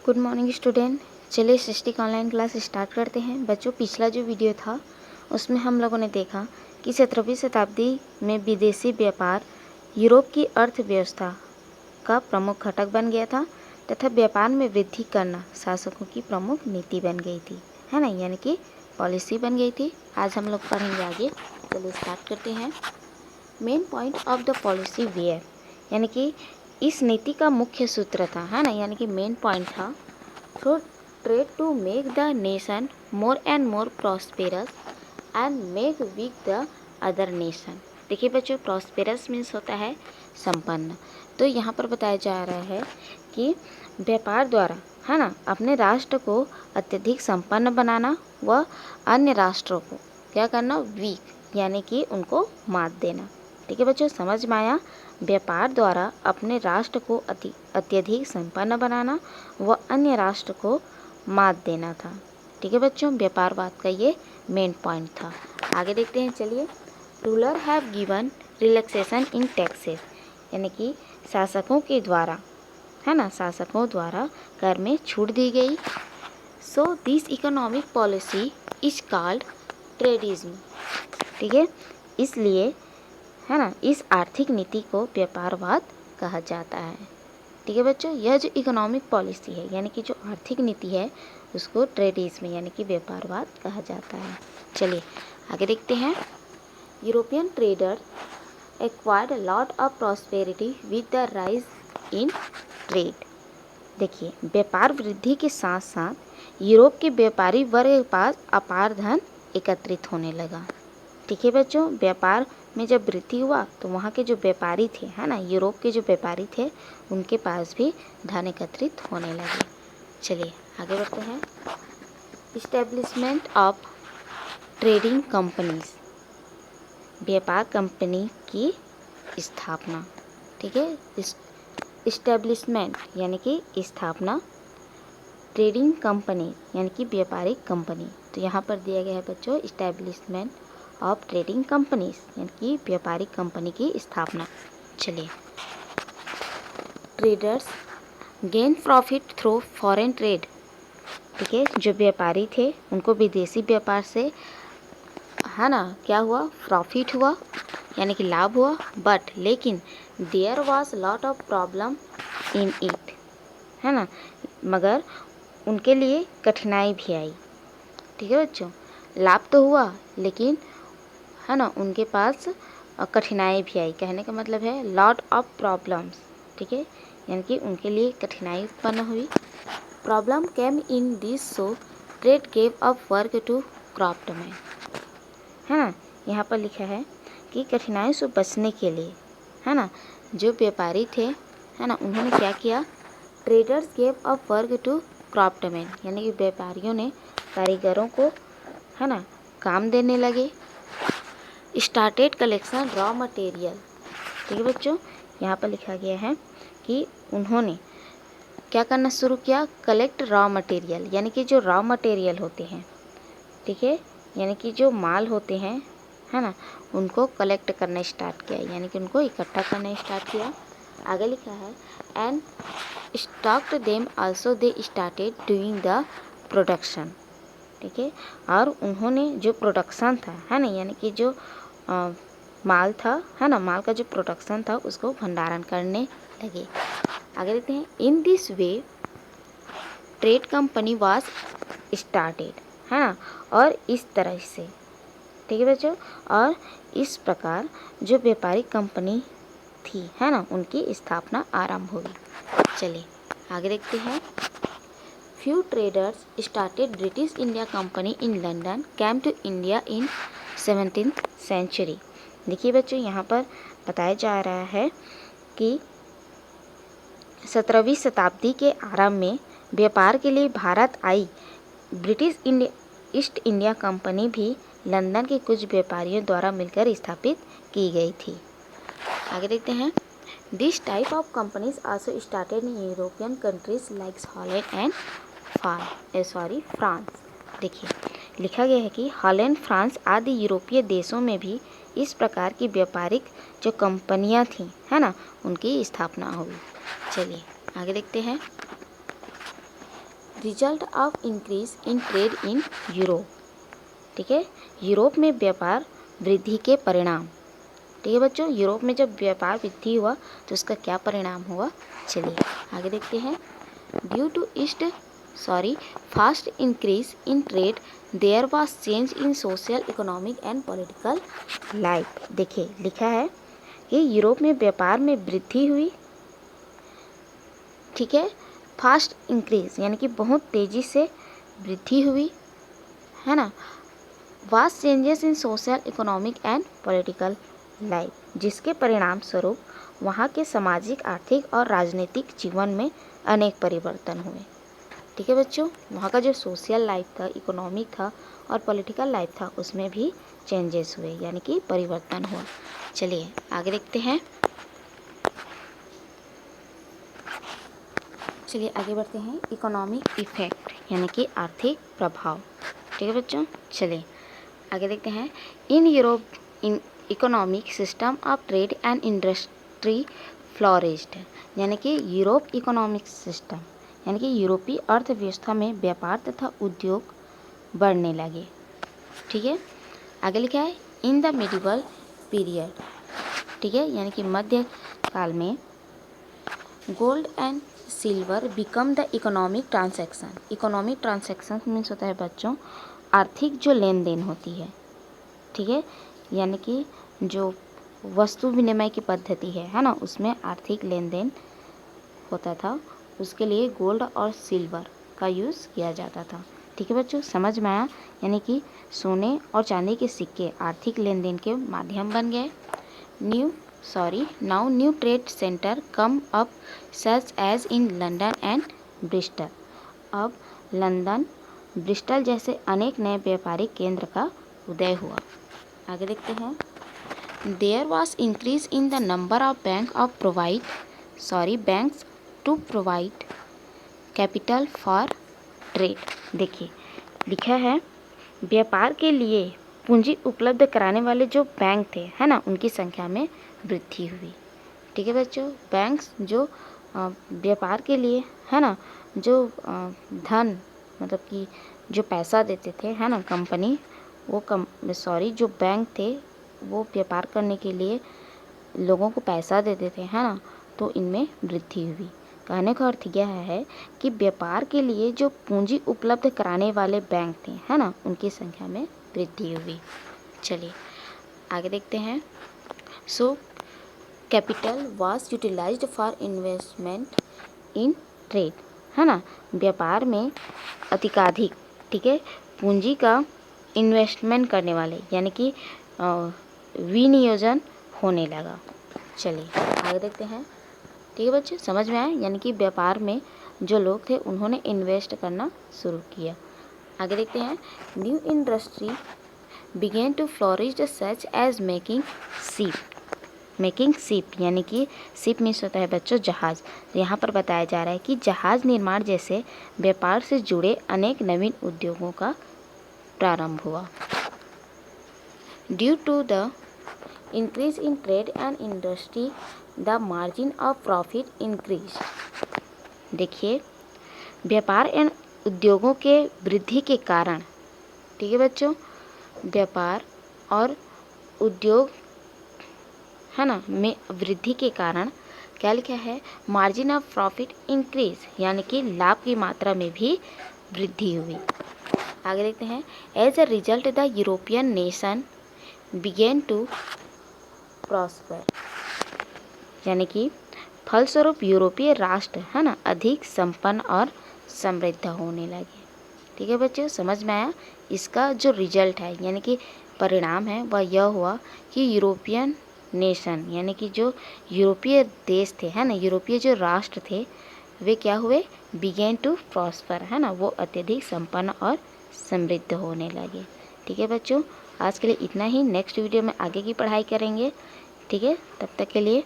Good morning student. चलिए सृष्टिक online class start करते हैं। बच्चों, पिछला जो वीडियो था उसमें हम लोगों ने देखा कि 17वीं शताब्दी में विदेशी व्यापार यूरोप की अर्थव्यवस्था का प्रमुख घटक बन गया था तथा व्यापार में वृद्धि करना शासकों की प्रमुख नीति बन गई थी, है ना, यानी कि पॉलिसी बन गई थी। आज हम लोग पढ़ेंगे आगे। चलिए स्टार्ट करते हैं। Main point of the policy were, यानी कि इस नीति का मुख्य सूत्र था, है ना, यानी कि मेन पॉइंट था through trade to make the nation more and more prosperous and make weak the other nation. देखिए बच्चों, प्रॉस्पेरस मीन्स होता है संपन्न। तो यहाँ पर बताया जा रहा है कि व्यापार द्वारा, है ना, अपने राष्ट्र को अत्यधिक संपन्न बनाना व अन्य राष्ट्रों को क्या करना, वीक, यानी कि उनको मात देना। ठीक है बच्चों, समझ में आया। व्यापार द्वारा अपने राष्ट्र को अत्यधिक संपन्न बनाना व अन्य राष्ट्र को मात देना था। ठीक है बच्चों, व्यापारवाद का ये मेन पॉइंट था। आगे देखते हैं। चलिए, ruler have given relaxation in taxes, यानी कि शासकों के द्वारा, है ना, शासकों द्वारा कर में छूट दी गई। So this economic policy is called tradeism. ठीक है, इसलिए, है ना, इस आर्थिक नीति को व्यापारवाद कहा जाता है। ठीक है बच्चों, यह जो इकोनॉमिक पॉलिसी है, यानी कि जो आर्थिक नीति है, उसको ट्रेडिज्म यानी कि व्यापारवाद कहा जाता है। चलिए आगे देखते हैं। European trader acquired lot of prosperity with the rise in trade. देखिए, व्यापार वृद्धि के साथ साथ यूरोप के व्यापारी वर्ग के पास अपार धन एकत्रित होने लगा। ठीक है बच्चों, व्यापार में जब वृद्धि हुआ तो वहाँ के जो व्यापारी थे, है ना, यूरोप के जो व्यापारी थे, उनके पास भी धन एकत्रित होने लगे। चलिए आगे बढ़ते हैं। इस्टेब्लिशमेंट ऑफ ट्रेडिंग कंपनीज, व्यापार कंपनी की स्थापना। ठीक है, इस्टेब्लिशमेंट यानी कि स्थापना, ट्रेडिंग कंपनी यानी कि व्यापारिक कंपनी। तो यहाँ पर दिया गया है बच्चों इस्टेब्लिशमेंट ऑफ ट्रेडिंग कंपनीज, यानी कि व्यापारिक कंपनी की स्थापना। चलिए, traders gain profit through foreign trade. ठीक है, जो व्यापारी थे उनको विदेशी व्यापार से, है ना, क्या हुआ, प्रॉफिट हुआ, यानी कि लाभ हुआ। बट लेकिन there was lot of problem in it, है ना, मगर उनके लिए कठिनाई भी आई। ठीक है बच्चों, लाभ तो हुआ लेकिन, है ना, उनके पास कठिनाई भी आई। कहने का मतलब है लॉट ऑफ प्रॉब्लम्स। ठीक है, यानी कि उनके लिए कठिनाई उत्पन्न हुई। Problem came in this, so trade gave up work to craftsman, है ना। यहाँ पर लिखा है कि कठिनाई से बचने के लिए, है ना, जो व्यापारी थे, है ना, उन्होंने क्या किया, traders gave up work to craftsman, यानी कि व्यापारियों ने कारीगरों को, है ना, काम देने लगे। Started collection raw material. ठीक है बच्चों, यहाँ पर लिखा गया है कि उन्होंने क्या करना शुरू किया, कलेक्ट रॉ मटेरियल, यानी कि जो रॉ मटेरियल होते हैं, ठीक है, यानी कि जो माल होते हैं, है ना, उनको कलेक्ट करना स्टार्ट किया, यानी कि उनको इकट्ठा करना स्टार्ट किया। आगे लिखा है and stocked them also they started doing the production. ठीक है, और उन्होंने जो प्रोडक्शन था, है ना, यानी कि जो माल था, है ना, माल का जो प्रोडक्शन था उसको भंडारण करने लगे। आगे देखते हैं। In this way trade company was started, है ना, और इस तरह से, ठीक है बच्चों, और इस प्रकार जो व्यापारिक कंपनी थी, है ना, उनकी स्थापना आरंभ हुई। चलिए आगे देखते हैं। Few traders started British India company in London, came to India in 17th century. देखिए बच्चों, यहाँ पर बताया जा रहा है कि 17वीं शताब्दी के आरंभ में व्यापार के लिए भारत आई ब्रिटिश ईस्ट इंडिया कंपनी भी लंदन के कुछ व्यापारियों द्वारा मिलकर स्थापित की गई थी। आगे देखते हैं। This type of companies also started in European countries like Holland and France. देखिए, लिखा गया है कि हॉलैंड, फ्रांस आदि यूरोपीय देशों में भी इस प्रकार की व्यापारिक जो कंपनियां थीं, है ना, उनकी स्थापना हुई। चलिए आगे देखते हैं। Result of increase in trade in Europe. ठीक है, यूरोप में व्यापार वृद्धि के परिणाम। ठीक है बच्चों, यूरोप में जब व्यापार वृद्धि हुआ तो उसका क्या परिणाम हुआ, चलिए आगे देखते हैं। Due to fast increase in trade there was change in social, economic and political life. देखिए लिखा है कि यूरोप में व्यापार में वृद्धि हुई। ठीक है, फास्ट इंक्रीज यानी कि बहुत तेज़ी से वृद्धि हुई, है ना। Vast changes in social, economic and political life, जिसके परिणाम स्वरूप वहाँ के सामाजिक, आर्थिक और राजनीतिक जीवन में अनेक परिवर्तन हुए। ठीक है बच्चों, वहाँ का जो सोशल लाइफ था, इकोनॉमिक था और पॉलिटिकल लाइफ था, उसमें भी चेंजेस हुए यानी कि परिवर्तन हुआ। चलिए आगे देखते हैं। चलिए आगे बढ़ते हैं। इकोनॉमिक इफेक्ट यानी कि आर्थिक प्रभाव। ठीक है बच्चों, चलिए आगे देखते हैं। In Europe in economic system of trade and industry flourished, यानी कि यूरोप इकोनॉमिक सिस्टम यानी कि यूरोपीय अर्थव्यवस्था में व्यापार तथा उद्योग बढ़ने लगे। ठीक है, आगे लिखा है इन द मिडिवल पीरियड। ठीक है, यानी कि मध्य काल में gold and silver become the economic transaction. Economic transaction means होता है बच्चों आर्थिक जो लेन देन होती है। ठीक है, यानी कि जो वस्तु विनिमय की पद्धति है ना, उसमें आर्थिक लेन देन होता था, उसके लिए गोल्ड और सिल्वर का यूज़ किया जाता था। ठीक है बच्चों, समझ में आया, यानी कि सोने और चांदी के सिक्के आर्थिक लेन देन के माध्यम बन गए। Now new trade centre come up such as in London and Bristol. अब लंदन, ब्रिस्टल जैसे अनेक नए व्यापारिक केंद्र का उदय हुआ। आगे देखते हैं। There was increase in the number of banks to provide capital for trade. देखिए लिखा है व्यापार के लिए पूंजी उपलब्ध कराने वाले जो बैंक थे, है ना, उनकी संख्या में वृद्धि हुई। ठीक है बच्चों, बैंक्स जो व्यापार के लिए, है ना, जो धन मतलब कि जो पैसा देते थे, है ना, कंपनी जो बैंक थे वो व्यापार करने के लिए लोगों को पैसा देते थे, है ना, तो इनमें वृद्धि हुई। कहने का अर्थ यह है कि व्यापार के लिए जो पूंजी उपलब्ध कराने वाले बैंक थे, है ना, उनकी संख्या में वृद्धि हुई। चलिए आगे देखते हैं। Capital was utilised for investment in trade, है ना, व्यापार में अधिकाधिक, ठीक है, पूंजी का इन्वेस्टमेंट करने वाले यानी कि विनियोजन होने लगा। चलिए आगे देखते हैं। ठीक है बच्चे, समझ में आया, यानी कि व्यापार में जो लोग थे उन्होंने इन्वेस्ट करना शुरू किया। आगे देखते हैं। New industry began to flourish such as making ship यानी कि शिप मीन्स होता है बच्चों जहाज़। तो यहाँ पर बताया जा रहा है कि जहाज़ निर्माण जैसे व्यापार से जुड़े अनेक नवीन उद्योगों का प्रारंभ हुआ। Due to the increase in trade and industry the margin of profit increase. देखिए व्यापार एवं उद्योगों के वृद्धि के कारण, ठीक है बच्चों, व्यापार और उद्योग, है ना, में वृद्धि के कारण क्या लिखा है, मार्जिन ऑफ प्रॉफिट इंक्रीज यानी कि लाभ की मात्रा में भी वृद्धि हुई। आगे देखते हैं। As a result the European nation began to prosper, यानी कि फलस्वरूप यूरोपीय राष्ट्र, है ना, अधिक संपन्न और समृद्ध होने लगे। ठीक है बच्चों, समझ में आया। इसका जो रिजल्ट है यानी कि परिणाम है वह यह हुआ कि यूरोपियन नेशन यानी कि जो यूरोपीय देश थे, है ना, यूरोपीय जो राष्ट्र थे वे क्या हुए, बिगेन टू प्रॉस्पर, है ना, वो अत्यधिक संपन्न और समृद्ध होने लगे। ठीक है बच्चों, आज के लिए इतना ही। नेक्स्ट वीडियो में आगे की पढ़ाई करेंगे। ठीक है, तब तक के लिए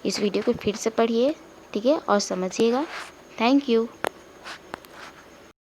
इस वीडियो को फिर से पढ़िए, ठीक है, और समझिएगा। Thank you.